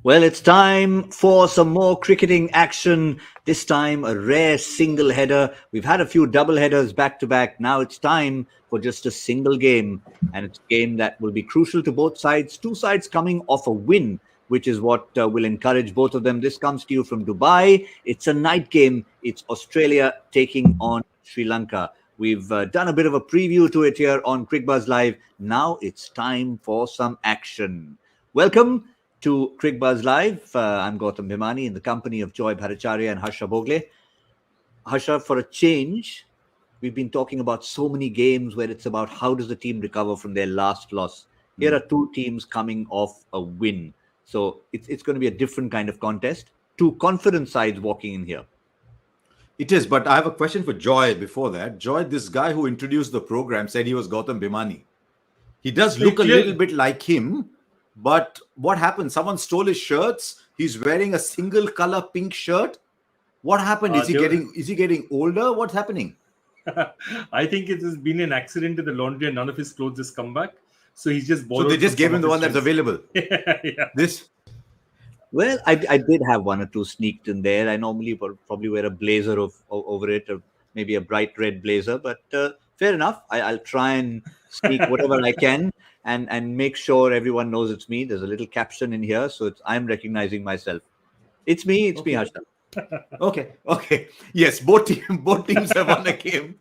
Well, it's time for some more cricketing action. This time, a rare single header. We've had a few double headers back to back. Now it's time for just a single game. And it's a game that will be crucial to both sides. Two sides coming off a win, which is what will encourage both of them. This comes to you from Dubai. It's a night game. It's Australia taking on Sri Lanka. We've done a bit of a preview to it here on Cricbuzz Live. Now it's time for some action. Welcome to Cricbuzz Live. I'm Gautam Bhimani in the company of Joy Bhattacharjya and Harsha Bhogle. Harsha, for a change, we've been talking about so many games where it's about how does the team recover from their last loss. Here are two teams coming off a win. So it's going to be a different kind of contest. Two confident sides walking in here. It is, but I have a question for Joy before that. Joy, this guy who introduced the program said he was Gautam Bhimani. He does look a little bit like him. But what happened? Someone stole his shirts. He's wearing a single color pink shirt. What happened? Is he getting older? What's happening? I think it has been an accident in the laundry and none of his clothes has come back. So he's just borrowed. So they just gave him the one that's available. Yeah. Well, I did have one or two sneaked in there. I normally probably wear a blazer over it, or maybe a bright red blazer. But fair enough. I'll try and sneak whatever I can. And make sure everyone knows it's me. There's a little caption in here, so I'm recognizing myself. It's me, me, Harsha. Okay. Yes, both teams have won a game.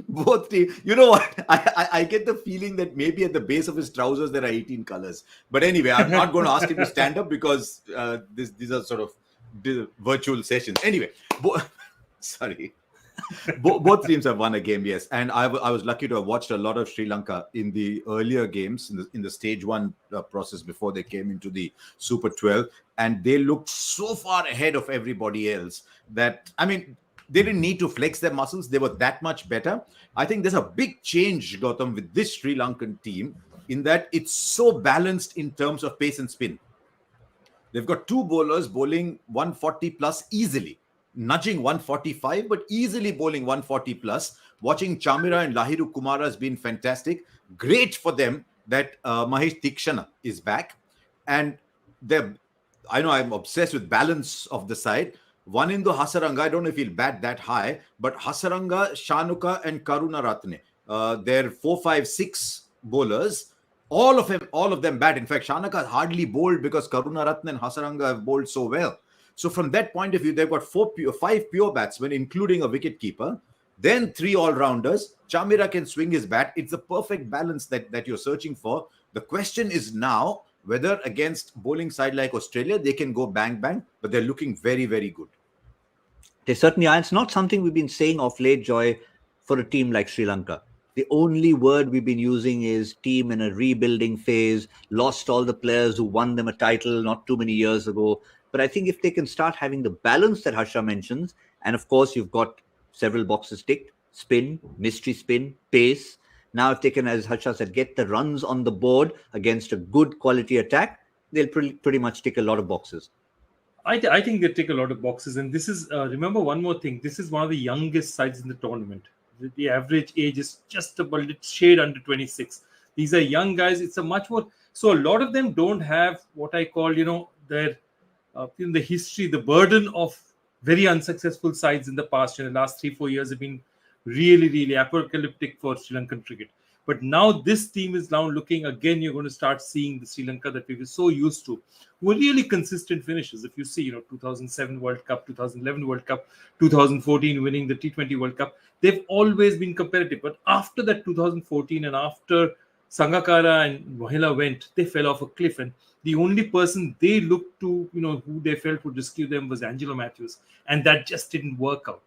Both teams. You know what? I get the feeling that maybe at the base of his trousers there are 18 colors. But anyway, I'm not going to ask him to stand up because these are sort of virtual sessions. Anyway, sorry. Both teams have won a game, yes. And I was lucky to have watched a lot of Sri Lanka in the earlier games, in the stage one process before they came into the Super 12. And they looked so far ahead of everybody else that, I mean, they didn't need to flex their muscles. They were that much better. I think there's a big change, Gautam, with this Sri Lankan team in that it's so balanced in terms of pace and spin. They've got two bowlers bowling 140 plus easily. Nudging 145, but easily bowling 140 plus. Watching Chamira and Lahiru Kumara has been fantastic. Great for them that Mahesh Tikshana is back. And I know I'm obsessed with balance of the side. One in the Hasaranga, I don't know if he'll bat that high, but Hasaranga, Shanuka and Karuna Ratne, they're 4, 5, 6 bowlers. All of them bat. In fact, Shanuka hardly bowled because Karuna Ratne and Hasaranga have bowled so well. So from that point of view, they've got 5 pure batsmen, including a wicketkeeper, then 3 all-rounders. Chamira can swing his bat. It's the perfect balance that you're searching for. The question is now whether against bowling side like Australia, they can go bang, but they're looking very, very good. They certainly are. It's not something we've been saying of late, Joy, for a team like Sri Lanka. The only word we've been using is team in a rebuilding phase, lost all the players who won them a title not too many years ago. But I think if they can start having the balance that Harsha mentions, and of course, you've got several boxes ticked, spin, mystery spin, pace. Now, if they can, as Harsha said, get the runs on the board against a good quality attack, they'll pretty much tick a lot of boxes. I think they tick a lot of boxes. And this is, remember one more thing, this is one of the youngest sides in the tournament. The average age is just about a shade under 26. These are young guys. It's a much more, so a lot of them don't have what I call, their in the history, the burden of very unsuccessful sides in the past. In the last 3-4 years have been really, really apocalyptic for Sri Lankan cricket. But now this team is now looking, again, you're going to start seeing the Sri Lanka that we were so used to, who were really consistent finishes. If you see, 2007 World Cup, 2011 World Cup, 2014 winning the T20 World Cup, they've always been competitive. But after that 2014 and after Sangakkara and Mahela went, they fell off a cliff. And the only person they looked to, who they felt would rescue them was Angelo Matthews. And that just didn't work out,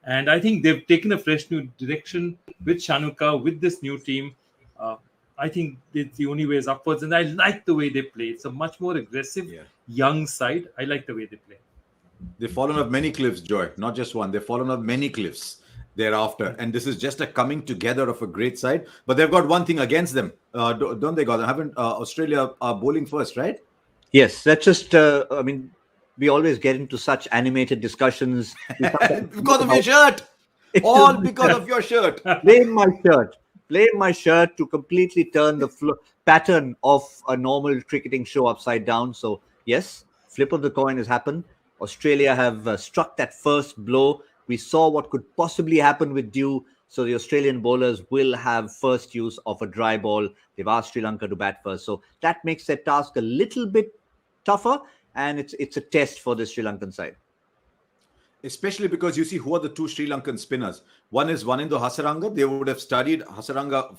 And I think they've taken a fresh new direction with Shanuka, with this new team. I think the only way is upwards. And I like the way they play. It's a much more aggressive, young side. I like the way they play. They've fallen off many cliffs, Joy. Not just one. They've fallen off many cliffs thereafter. And this is just a coming together of a great side. But they've got one thing against them. Don't they, Gautam? Haven't Australia bowling first, right? Yes, that's just, we always get into such animated discussions. Because of your shirt. All because of your shirt. Blame my shirt to completely turn the pattern of a normal cricketing show upside down. So Yes, flip of the coin has happened. Australia have struck that first blow. We saw what could possibly happen with Dew. So the Australian bowlers will have first use of a dry ball. They've asked Sri Lanka to bat first. So that makes their task a little bit tougher. And it's a test for the Sri Lankan side. Especially because you see who are the two Sri Lankan spinners. One is Wanindu Hasaranga. They would have studied Hasaranga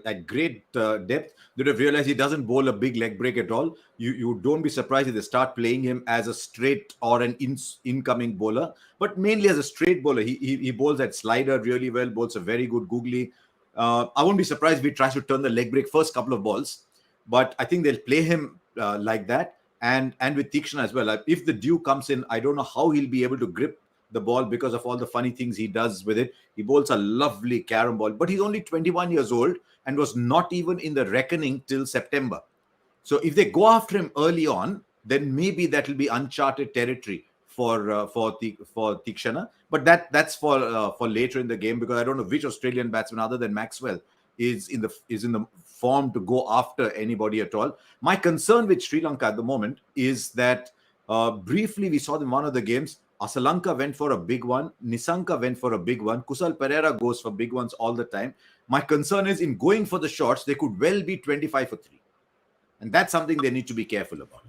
at great depth. They would have realized he doesn't bowl a big leg break at all. You don't be surprised if they start playing him as a straight or an incoming bowler, but mainly as a straight bowler. He bowls that slider really well, bowls a very good googly. I won't be surprised if he tries to turn the leg break first couple of balls, but I think they'll play him like that. And with Tikshana as well. If the Dew comes in, I don't know how he'll be able to grip the ball because of all the funny things he does with it. He bowls a lovely carom ball, but he's only 21 years old and was not even in the reckoning till September. So if they go after him early on, then maybe that will be uncharted territory for Tikshana. But that's for later in the game, because I don't know which Australian batsman other than Maxwell is in the form to go after anybody at all. My concern with Sri Lanka at the moment is that briefly we saw in one of the games, Asalanka went for a big one, Nisanka went for a big one, Kusal Pereira goes for big ones all the time. My concern is in going for the shots, they could well be 25 for 3. And that's something they need to be careful about.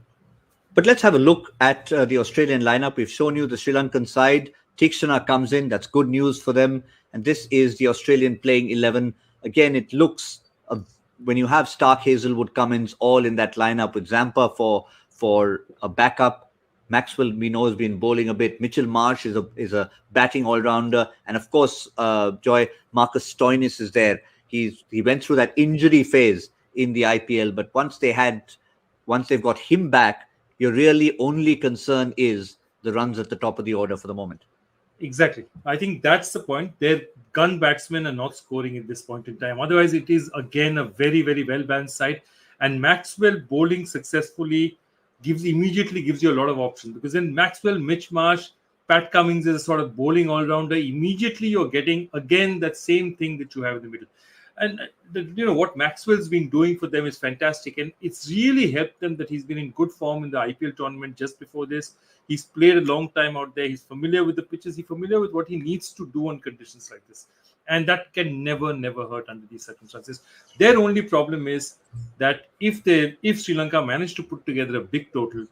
But let's have a look at the Australian lineup. We've shown you the Sri Lankan side. Tikshana comes in. That's good news for them. And this is the Australian playing 11. Again, it looks, when you have Stark, Hazelwood, Cummins all in that lineup with Zampa for a backup. Maxwell, we know, has been bowling a bit. Mitchell Marsh is a batting all-rounder. And of course, Joy, Marcus Stoinis is there. He went through that injury phase in the IPL. But once they've got him back, your really only concern is the runs at the top of the order for the moment. Exactly. I think that's the point. Their gun batsmen are not scoring at this point in time. Otherwise, it is again a very, very well-balanced side. And Maxwell bowling successfully immediately gives you a lot of options, because then Maxwell, Mitch Marsh, Pat Cummins is a sort of bowling all-rounder. Immediately you're getting again that same thing that you have in the middle. And what Maxwell's been doing for them is fantastic, and it's really helped them that he's been in good form in the IPL tournament just before this. He's played a long time out there. He's familiar with the pitches. He's familiar with what he needs to do on conditions like this. And that can never hurt under these circumstances. Their only problem is that if Sri Lanka manage to put together a big total,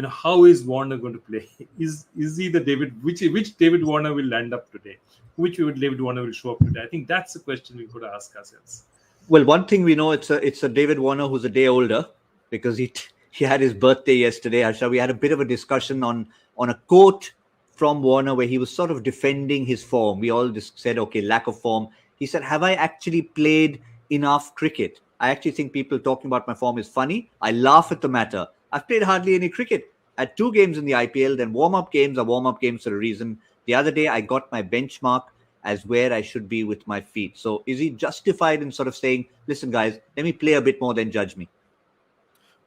how is Warner going to play? Is he the which David Warner will land up today? Which David Warner will show up today? I think that's the question we've got to ask ourselves. Well, one thing we know, it's a David Warner who's a day older, because he had his birthday yesterday. Harsha, we had a bit of a discussion on a quote from Warner where he was sort of defending his form. We all just said, okay, lack of form. He said, have I actually played enough cricket? I actually think people talking about my form is funny. I laugh at the matter. I've played hardly any cricket. I had 2 games in the IPL, then warm-up games are warm-up games for a reason. The other day, I got my benchmark as where I should be with my feet. So is he justified in sort of saying, listen, guys, let me play a bit more, then judge me?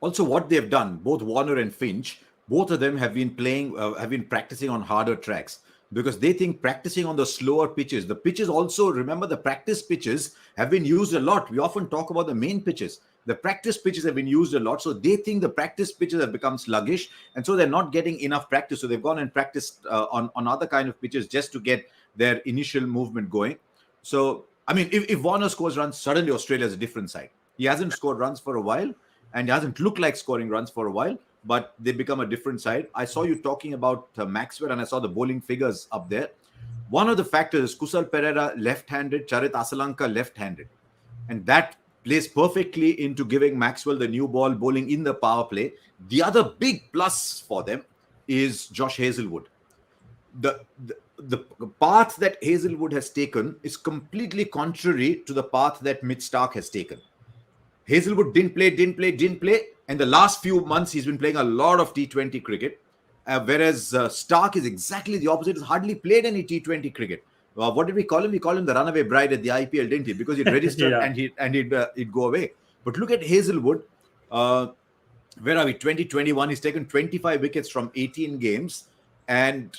Also, what they've done, both Warner and Finch, both of them have been practicing on harder tracks, because they think practicing on the slower pitches. The pitches also, remember, the practice pitches have been used a lot. We often talk about the main pitches. The practice pitches have been used a lot. So they think the practice pitches have become sluggish. And so they're not getting enough practice. So they've gone and practiced on other kind of pitches just to get their initial movement going. So, I mean, if Warner scores runs, suddenly Australia is a different side. He hasn't scored runs for a while, and he hasn't looked like scoring runs for a while, but they become a different side. I saw you talking about Maxwell, and I saw the bowling figures up there. One of the factors is Kusal Pereira left-handed, Charit Asalanka left-handed. And that plays perfectly into giving Maxwell the new ball, bowling in the power play. The other big plus for them is Josh Hazelwood. The path that Hazelwood has taken is completely contrary to the path that Mitch Stark has taken. Hazelwood didn't play. And the last few months, he's been playing a lot of T20 cricket. Whereas Stark is exactly the opposite. He's hardly played any T20 cricket. What did we call him? We call him the runaway bride at the IPL, didn't he? Because he'd registered and he'd go away. But look at Hazelwood. Where are we? 2021. He's taken 25 wickets from 18 games. And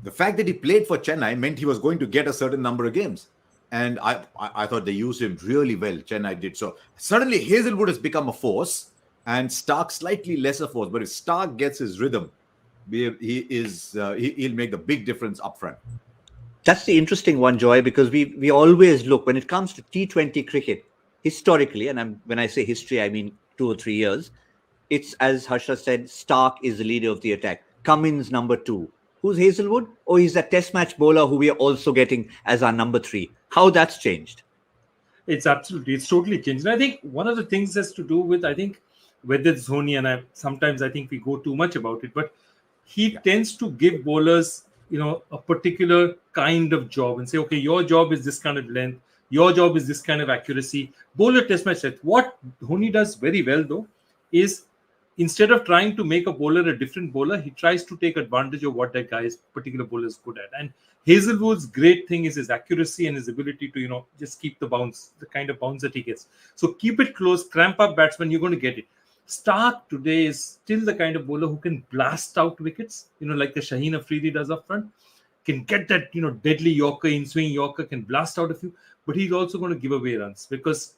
the fact that he played for Chennai meant he was going to get a certain number of games. And I thought they used him really well. Chennai did. So suddenly Hazelwood has become a force. and Stark slightly lesser force. But if Stark gets his rhythm, he'll make the big difference up front. That's the interesting one, Joy, because we always look when it comes to T20 cricket historically, and when I say history, I mean 2 or 3 years. It's as Harsha said, Stark is the leader of the attack. Cummins number 2. Who's Hazelwood? Oh, he's that Test match bowler who we are also getting as our number 3. How that's changed? It's totally changed. And I think one of the things has to do with, I think, whether it's Dhoni, and sometimes I think we go too much about it, but he tends to give bowlers, a particular kind of job and say, okay, your job is this kind of length, your job is this kind of accuracy. Bowler Test match set. What Dhoni does very well, though, is instead of trying to make a bowler a different bowler, he tries to take advantage of what that guy's particular bowler is good at. And Hazelwood's great thing is his accuracy and his ability to, just keep the bounce, the kind of bounce that he gets. So keep it close, cramp up batsman, you're going to get it. Stark today is still the kind of bowler who can blast out wickets, like the Shaheen Afridi does up front. Can get that, deadly Yorker, in-swing Yorker, can blast out a few, but he's also going to give away runs because,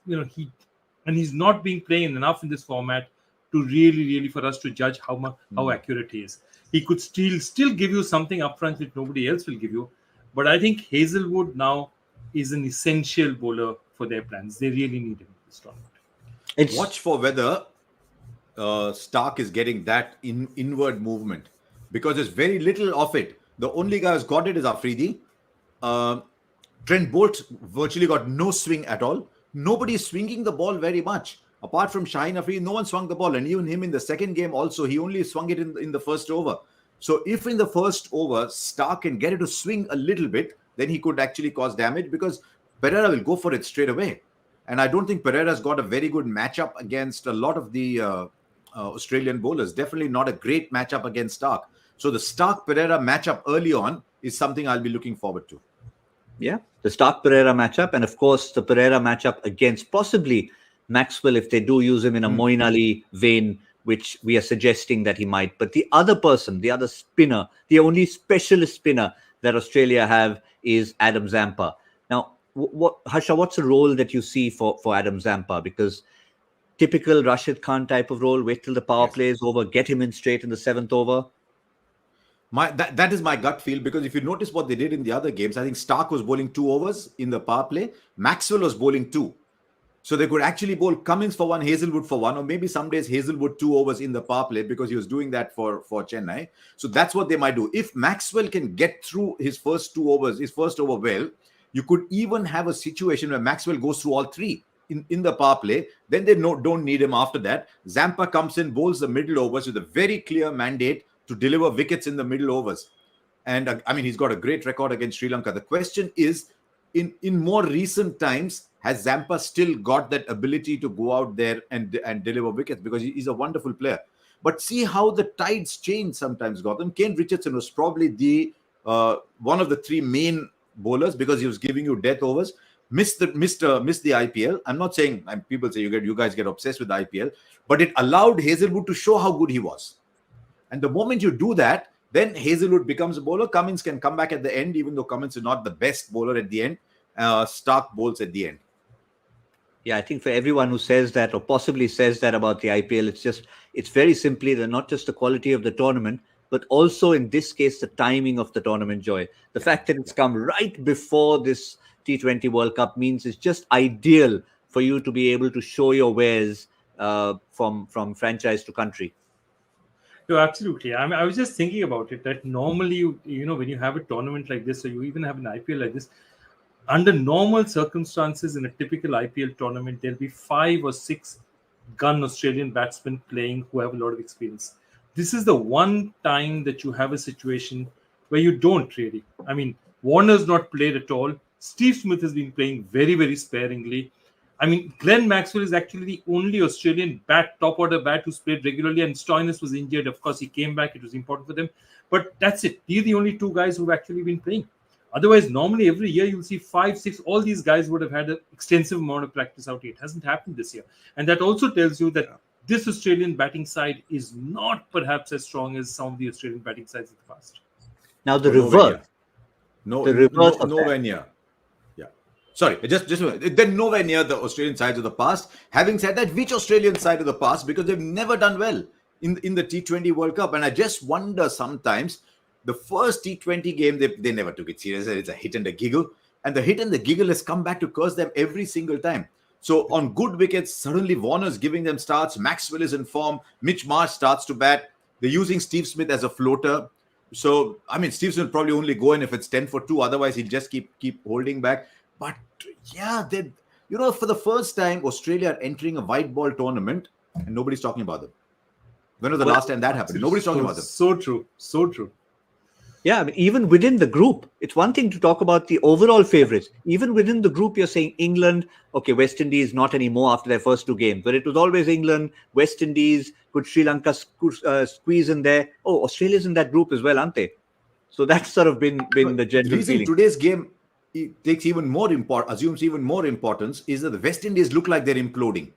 he's not being playing enough in this format to really for us to judge how accurate he is. He could still give you something up front that nobody else will give you. But I think Hazelwood now is an essential bowler for their plans. They really need him this tournament. Watch for whether Stark is getting that inward movement, because there's very little of it. The only guy who's got it is Afridi. Trent Bolt virtually got no swing at all. Nobody's swinging the ball very much. Apart from Shaheen Afridi, no one swung the ball. And even him in the second game also, he only swung it in the first over. So if in the first over, Stark can get it to swing a little bit, then he could actually cause damage, because Pereira will go for it straight away. And I don't think Pereira's got a very good matchup against a lot of the Australian bowlers. Definitely not a great matchup against Stark. So the Stark-Pereira matchup early on is something I'll be looking forward to. Yeah, the Stark-Pereira matchup, and of course the Pereira matchup against possibly Maxwell if they do use him in a Moeen Ali vein, which we are suggesting that he might. But the other person, the other spinner, the only specialist spinner that Australia have is Adam Zampa. Now, Harsha, what's the role that you see for Adam Zampa? Because typical Rashid Khan type of role, wait till the power play is over, get him in straight in the 7th over. That is my gut feel, because if you notice what they did in the other games, I think Stark was bowling 2 overs in the power play. Maxwell was bowling 2. So they could actually bowl Cummins for 1, Hazelwood for 1, or maybe some days Hazelwood 2 overs in the power play, because he was doing that for Chennai. So that's what they might do. If Maxwell can get through his first 2 overs, his first over well, you could even have a situation where Maxwell goes through all 3 in the power play. Then they don't need him after that. Zampa comes in, bowls the middle overs with a very clear mandate to deliver wickets in the middle overs. And he's got a great record against Sri Lanka. The question is, in more recent times, has Zampa still got that ability to go out there and deliver wickets? Because he's a wonderful player. But see how the tides change sometimes, Gautam. Kane Richardson was probably the one of the 3 main bowlers, because he was giving you death overs. Missed the IPL. I'm not saying, people say you guys get obsessed with the IPL, but it allowed Hazelwood to show how good he was. And the moment you do that, then Hazelwood becomes a bowler. Cummins can come back at the end, even though Cummins is not the best bowler at the end. Stark bowls at the end. Yeah, I think for everyone who says that or possibly says that about the IPL, it's very simply that not just the quality of the tournament, but also in this case, the timing of the tournament, Joy. The fact that it's come right before this T20 World Cup means it's just ideal for you to be able to show your wares from franchise to country. No, absolutely. I was just thinking about it, that normally, when you have a tournament like this, or you even have an IPL like this, under normal circumstances in a typical IPL tournament, there'll be 5 or 6 gun Australian batsmen playing who have a lot of experience. This is the one time that you have a situation where you don't really. Warner's not played at all. Steve Smith has been playing very, very sparingly. Glenn Maxwell is actually the only Australian top order bat who's played regularly, and Stoinis was injured. Of course, he came back. It was important for them. But that's it. These are the only 2 guys who've actually been playing. Otherwise, normally every year you'll see 5, 6. All these guys would have had an extensive amount of practice out here. It hasn't happened this year. And that also tells you that this Australian batting side is not perhaps as strong as some of the Australian batting sides in the past. Now the reverse. Nowhere near. Yeah. Sorry, just they're nowhere near the Australian sides of the past. Having said that, which Australian side of the past? Because they've never done well in the T20 World Cup, and I just wonder sometimes. The first T20 game, they never took it serious. It's a hit and a giggle, and the hit and the giggle has come back to curse them every single time. So on good wickets, suddenly Warner's giving them starts. Maxwell is in form. Mitch Marsh starts to bat. They're using Steve Smith as a floater. So I mean, Steve Smith will probably only go in if it's 10 for 2. Otherwise, he'll just keep holding back. But yeah, they, for the first time, Australia are entering a white ball tournament and nobody's talking about them. When was the last time that happened? Nobody's talking about them. So true. So true. Yeah, I mean, even within the group, it's one thing to talk about the overall favorites. Even within the group, you're saying England, okay, West Indies, not anymore after their first 2 games, but it was always England, West Indies, could Sri Lanka squeeze in there? Oh, Australia's in that group as well, aren't they? So that's sort of been the general reason feeling. Today's game takes assumes even more importance is that the West Indies look like they're imploding.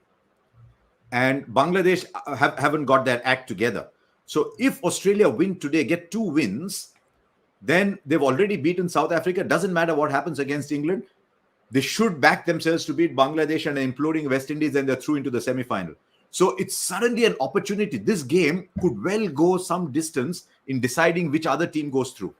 And Bangladesh haven't got their act together. So if Australia win today, get 2 wins, then they've already beaten South Africa. Doesn't matter what happens against England. They should back themselves to beat Bangladesh and imploding West Indies, and they're through into the semi-final. So it's suddenly an opportunity. This game could well go some distance in deciding which other team goes through.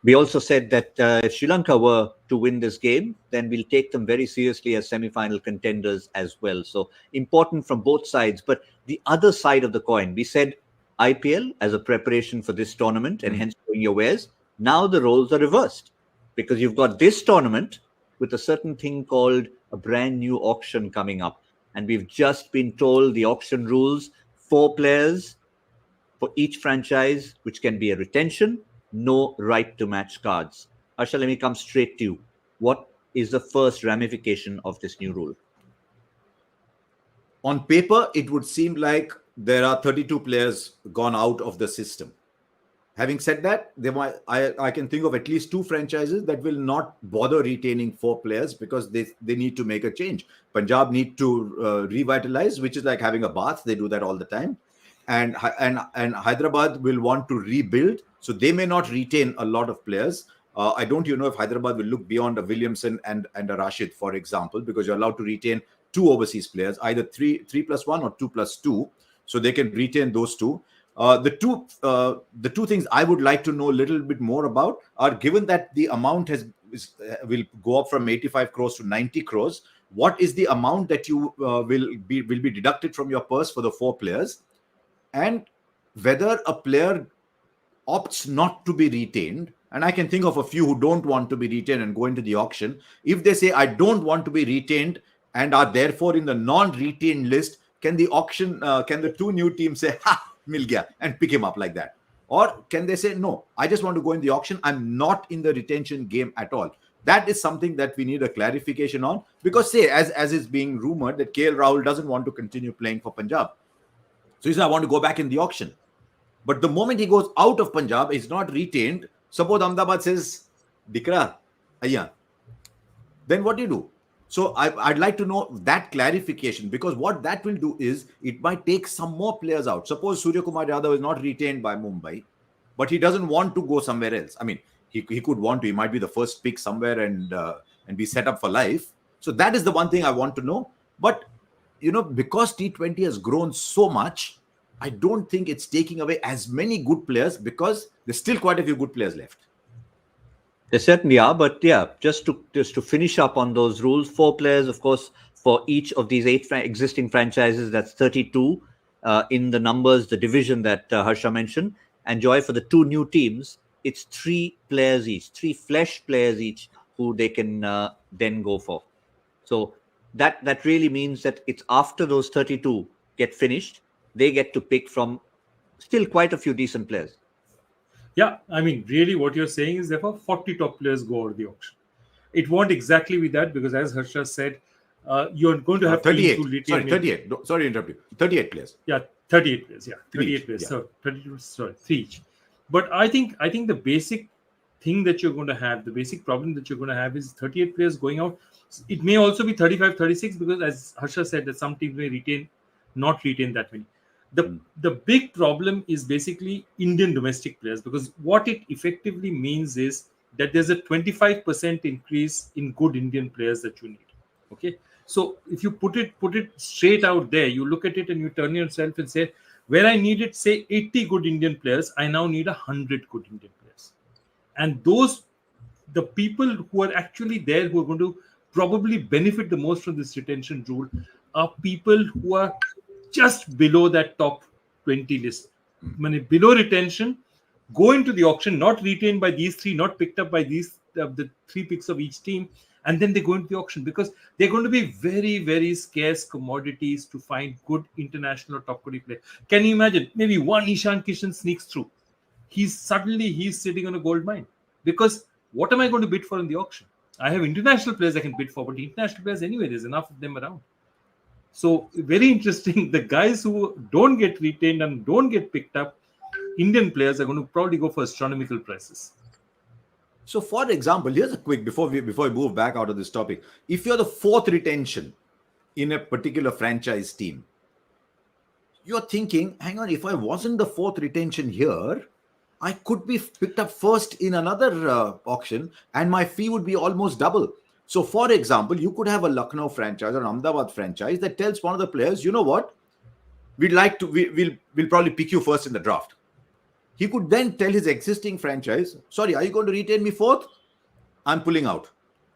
We also said that if Sri Lanka were to win this game, then we'll take them very seriously as semi-final contenders as well. So important from both sides. But the other side of the coin, we said IPL as a preparation for this tournament and hence showing your wares. Now the roles are reversed because you've got this tournament with a certain thing called a brand new auction coming up. And we've just been told the auction rules, 4 players for each franchise, which can be a retention, no right to match cards. Harsha, let me come straight to you. What is the first ramification of this new rule? On paper, it would seem like there are 32 players gone out of the system. Having said that, I can think of at least 2 franchises that will not bother retaining 4 players because they need to make a change. Punjab need to revitalize, which is like having a bath. They do that all the time. And Hyderabad will want to rebuild. So they may not retain a lot of players. I don't know if Hyderabad will look beyond a Williamson and a Rashid, for example, because you're allowed to retain 2 overseas players, either 3+1 or 2+2. So they can retain those 2. The two things I would like to know a little bit more about are, given that the amount will go up from 85 crores to 90 crores, what is the amount that you will be deducted from your purse for the 4 players, and whether a player opts not to be retained. And I can think of a few who don't want to be retained and go into the auction. If they say, I don't want to be retained and are therefore in the non-retained list, can the 2 new teams say, ha, mil gaya, and pick him up like that? Or can they say, no, I just want to go in the auction. I'm not in the retention game at all. That is something that we need a clarification on, because say, as is being rumored, that KL Rahul doesn't want to continue playing for Punjab. So he said, I want to go back in the auction. But the moment he goes out of Punjab, he's not retained. Suppose Ahmedabad says, Dikra, Ayya. Then what do you do? So I'd like to know that clarification, because what that will do is it might take some more players out. Suppose Surya Kumar Yadav is not retained by Mumbai, but he doesn't want to go somewhere else. I mean, he could want to. He might be the first pick somewhere and be set up for life. So that is the one thing I want to know. But, because T20 has grown so much, I don't think it's taking away as many good players, because there's still quite a few good players left. There certainly are, but yeah, just to finish up on those rules, 4 players, of course, for each of these 8 existing franchises. That's 32 in the numbers, the division that Harsha mentioned. And Joy, for the 2 new teams, it's 3 players each, 3 flesh players each, who they can then go for. So that really means that it's after those 32 get finished, they get to pick from still quite a few decent players. Yeah, I mean, really what you're saying is therefore 40 top players go over the auction. It won't exactly be that, because as Harsha said, you're going to have 38. to retain. Sorry, 38. No, sorry to interrupt you. 38 players. Yeah, 38 players. Yeah, 38 each, players. yeah. So 32, sorry, 3 each. But I think the basic thing that you're going to have, the basic problem that you're going to have is 38 players going out. It may also be 35, 36, because as Harsha said, that some teams may not retain that many. The big problem is basically Indian domestic players, because what it effectively means is that there's a 25% increase in good Indian players that you need. Okay, so if you put it straight out there, you look at it and you turn yourself and say, where I needed say 80 good Indian players, I now need 100 good Indian players, and the people who are actually there who are going to probably benefit the most from this retention rule are people who are just below that top 20 list. Below retention, go into the auction, not retained by these three, not picked up by these the 3 picks of each team, and then they go into the auction because they're going to be very, very scarce commodities to find good international or top quality players. Can you imagine? Maybe one Ishan Kishan sneaks through. He's sitting on a gold mine because what am I going to bid for in the auction? I have international players I can bid for, but international players anyway, there's enough of them around. So very interesting. The guys who don't get retained and don't get picked up, Indian players are going to probably go for astronomical prices. So, for example, here's a quick before we move back out of this topic. If you're the 4th retention in a particular franchise team, you're thinking, hang on, if I wasn't the 4th retention here, I could be picked up first in another auction and my fee would be almost double. So, for example, you could have a Lucknow franchise or an Ahmedabad franchise that tells one of the players, you know what, we'll probably pick you first in the draft. He could then tell his existing franchise, sorry, are you going to retain me 4th? I'm pulling out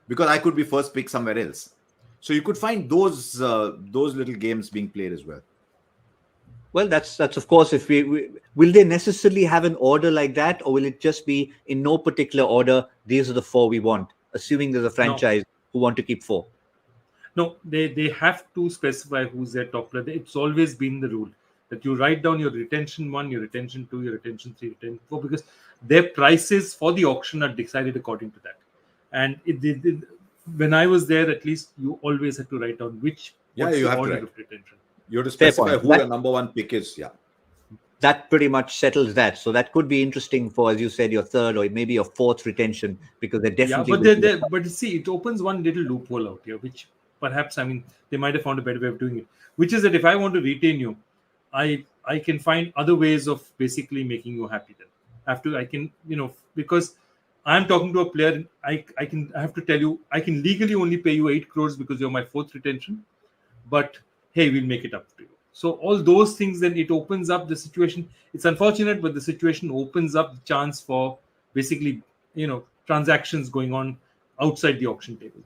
because I could be first pick somewhere else. So you could find those little games being played as well. Well, that's of course, if will they necessarily have an order like that, or will it just be in no particular order, these are the 4 we want, assuming there's a franchise who want to keep 4? No, they have to specify who's their top player. It's always been the rule that you write down your retention 1, your retention 2, your retention 3, retention 4, because their prices for the auction are decided according to that. And when I was there, at least you always had to write down what's the order of retention. You have to specify who the number 1 pick is. Yeah, that pretty much settles that. So that could be interesting for, as you said, your 3rd or maybe your 4th retention, because they're definitely. Yeah, but see, it opens one little loophole out here, which perhaps they might have found a better way of doing it. Which is that if I want to retain you, I can find other ways of basically making you happy. Then because I'm talking to a player, I have to tell you, I can legally only pay you 8 crores because you're my 4th retention, but hey, we'll make it up to you. So all those things, then it opens up the situation. It's unfortunate, but the situation opens up the chance for basically, transactions going on outside the auction table.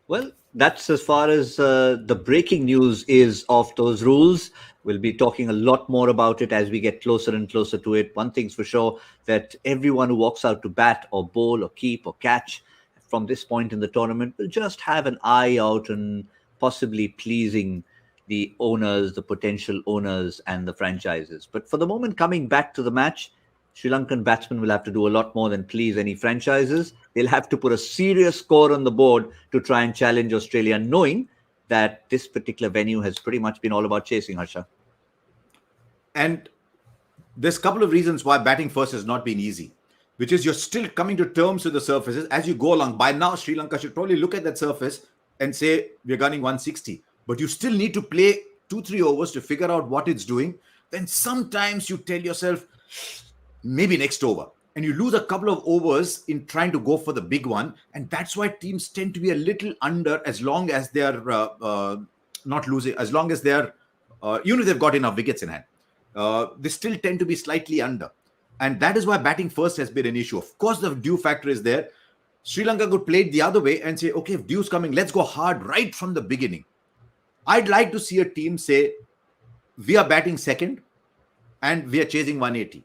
Well, that's as far as the breaking news is of those rules. We'll be talking a lot more about it as we get closer and closer to it. One thing's for sure, that everyone who walks out to bat or bowl or keep or catch from this point in the tournament will just have an eye out and possibly pleasing the owners, the potential owners and the franchises. But for the moment, coming back to the match, Sri Lankan batsmen will have to do a lot more than please any franchises. They'll have to put a serious score on the board to try and challenge Australia, knowing that this particular venue has pretty much been all about chasing, Harsha. And there's a couple of reasons why batting first has not been easy, which is you're still coming to terms with the surfaces as you go along. By now, Sri Lanka should probably look at that surface and say, we're gunning 160. But you still need to play 2-3 overs to figure out what it's doing. Then sometimes you tell yourself, maybe next over. And you lose a couple of overs in trying to go for the big one. And that's why teams tend to be a little under as long as they're not losing, as long as they're, even if they've got enough wickets in hand. They still tend to be slightly under. And that is why batting first has been an issue. Of course, the dew factor is there. Sri Lanka could play it the other way and say, okay, if dew's coming, let's go hard right from the beginning. I'd like to see a team say, we are batting second and we are chasing 180.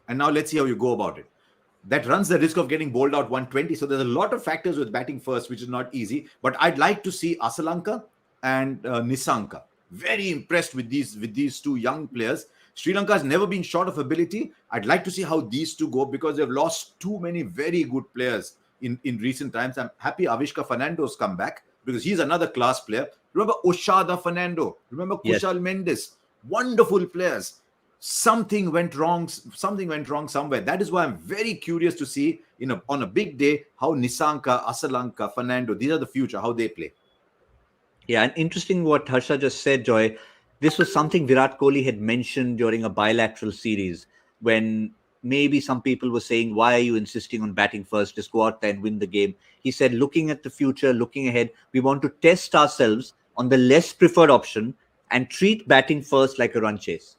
And now let's see how you go about it. That runs the risk of getting bowled out 120. So there's a lot of factors with batting first, which is not easy. But I'd like to see Asalanka and Nisanka. Very impressed with these 2 young players. Sri Lanka has never been short of ability. I'd like to see how these 2 go because they've lost too many very good players in recent times. I'm happy Avishka Fernando's come back because he's another class player. Remember Oshada Fernando. Remember Kushal Mendes. Wonderful players. Something went wrong somewhere. That is why I'm very curious to see on a big day how Nisanka, Asalanka, Fernando, these are the future, how they play. Yeah, and interesting what Harsha just said, Joy. This was something Virat Kohli had mentioned during a bilateral series when maybe some people were saying, why are you insisting on batting first? Just go out there and win the game. He said, looking at the future, looking ahead, we want to test ourselves on the less preferred option and treat batting first like a run chase.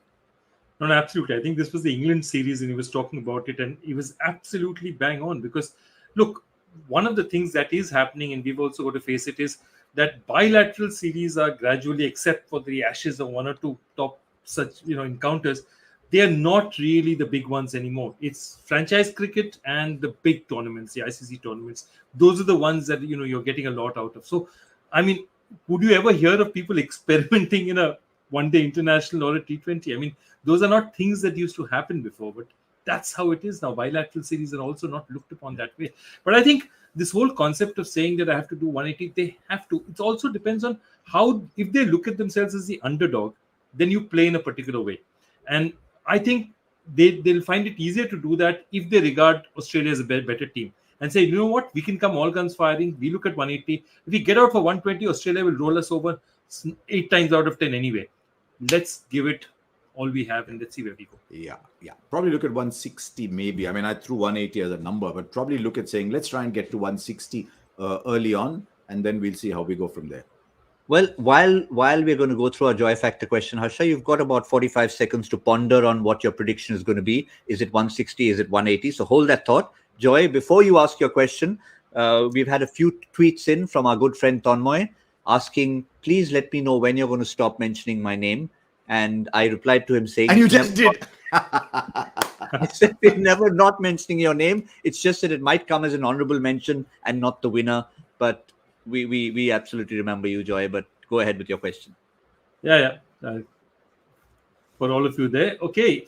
No, absolutely. I think this was the England series and he was talking about it and he was absolutely bang on because, look, one of the things that is happening, and we've also got to face it, is that bilateral series are gradually, except for the ashes of one or two top such encounters, they are not really the big ones anymore. It's franchise cricket and the big tournaments, the ICC tournaments. Those are the ones that you're getting a lot out of. So, I mean, would you ever hear of people experimenting in a one-day international or a T20? I mean, those are not things that used to happen before, but that's how it is now. Bilateral series are also not looked upon that way. But I think this whole concept of saying that I have to do 180, they have to. It also depends on how, if they look at themselves as the underdog, then you play in a particular way. And I think they'll find it easier to do that if they regard Australia as a better team and say, you know what, we can come all guns firing. We look at 180. If we get out for 120, Australia will roll us over 8 times out of 10 anyway. Let's give it all we have and let's see where we go. Yeah. Probably look at 160 maybe. I mean, I threw 180 as a number, but probably look at saying, let's try and get to 160 early on, and then we'll see how we go from there. Well, while we're going to go through our joy factor question, Harsha, you've got about 45 seconds to ponder on what your prediction is going to be. Is it 160? Is it 180? So hold that thought. Joy, before you ask your question, we've had a few tweets in from our good friend Tonmoy asking, please let me know when you're going to stop mentioning my name. And I replied to him saying, and you just did. I said, we're never not mentioning your name. It's just that it might come as an honorable mention and not the winner. But we absolutely remember you, Joy. But go ahead with your question. Yeah. For all of you there. Okay.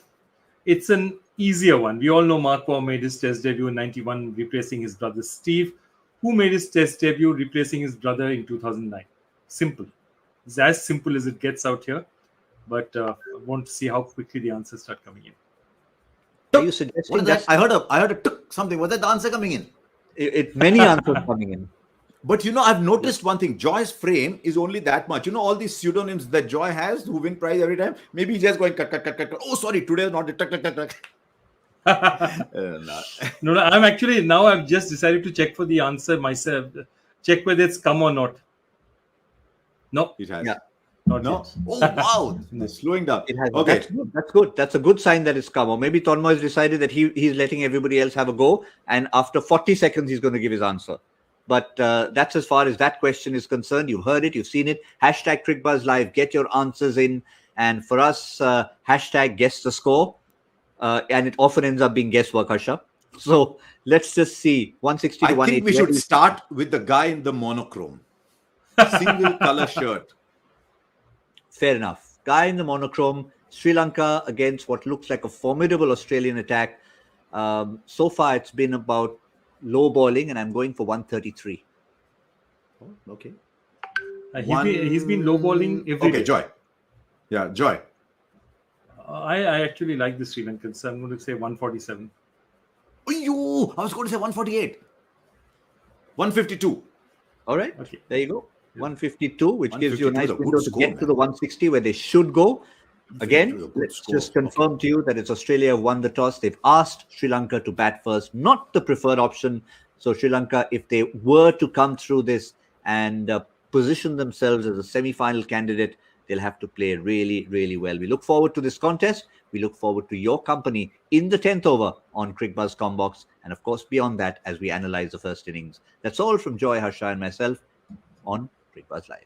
It's an easier one. We all know Mark Waugh made his test debut in 91, replacing his brother Steve, who made his test debut replacing his brother in 2009. Simple. It's as simple as it gets out here. But I want to see how quickly the answers start coming in. Are you suggesting what is that? I heard a tuk something. Was that the answer coming in? Many answers coming in. But I've noticed one thing. Joy's frame is only that much. All these pseudonyms that Joy has who win prize every time. Maybe he's just going cut. Oh, sorry, today is not the tuk. No, I'm actually now I've just decided to check for the answer myself. Check whether it's come or not. No, it has. Yeah. Not No. yet. Oh wow, it's slowing down. It has. Okay, That's good. That's a good sign that it's come. Or maybe Tonmo has decided that he's letting everybody else have a go, and after 40 seconds he's going to give his answer. But that's as far as that question is concerned. You've heard it, you've seen it. Hashtag Cricbuzz Live. Get your answers in, and for us, hashtag guess the score, and it often ends up being guesswork, Harsha. So let's just see. 160 to 180. I think we should start with the guy in the monochrome, single color shirt. Fair enough. Guy in the monochrome, Sri Lanka against what looks like a formidable Australian attack. So far, it's been about low balling, and I'm going for 133. Oh, okay. He's been low balling every day. Joy. Yeah, Joy. I actually like the Sri Lankan, so I'm going to say 147. Oh, I was going to say 148. 152. All right. Okay. There you go. 152, which gives you a 152 nice is a good window to score, get to the 160 where they should go. Again, let's just confirm to you that it's Australia won the toss. They've asked Sri Lanka to bat first, not the preferred option. So Sri Lanka, if they were to come through this and position themselves as a semi-final candidate, they'll have to play really, really well. We look forward to this contest. We look forward to your company in the 10th over on Cricbuzz Combox. And of course, beyond that, as we analyze the first innings. That's all from Joy, Harsha, and myself on Cricbuzz Live.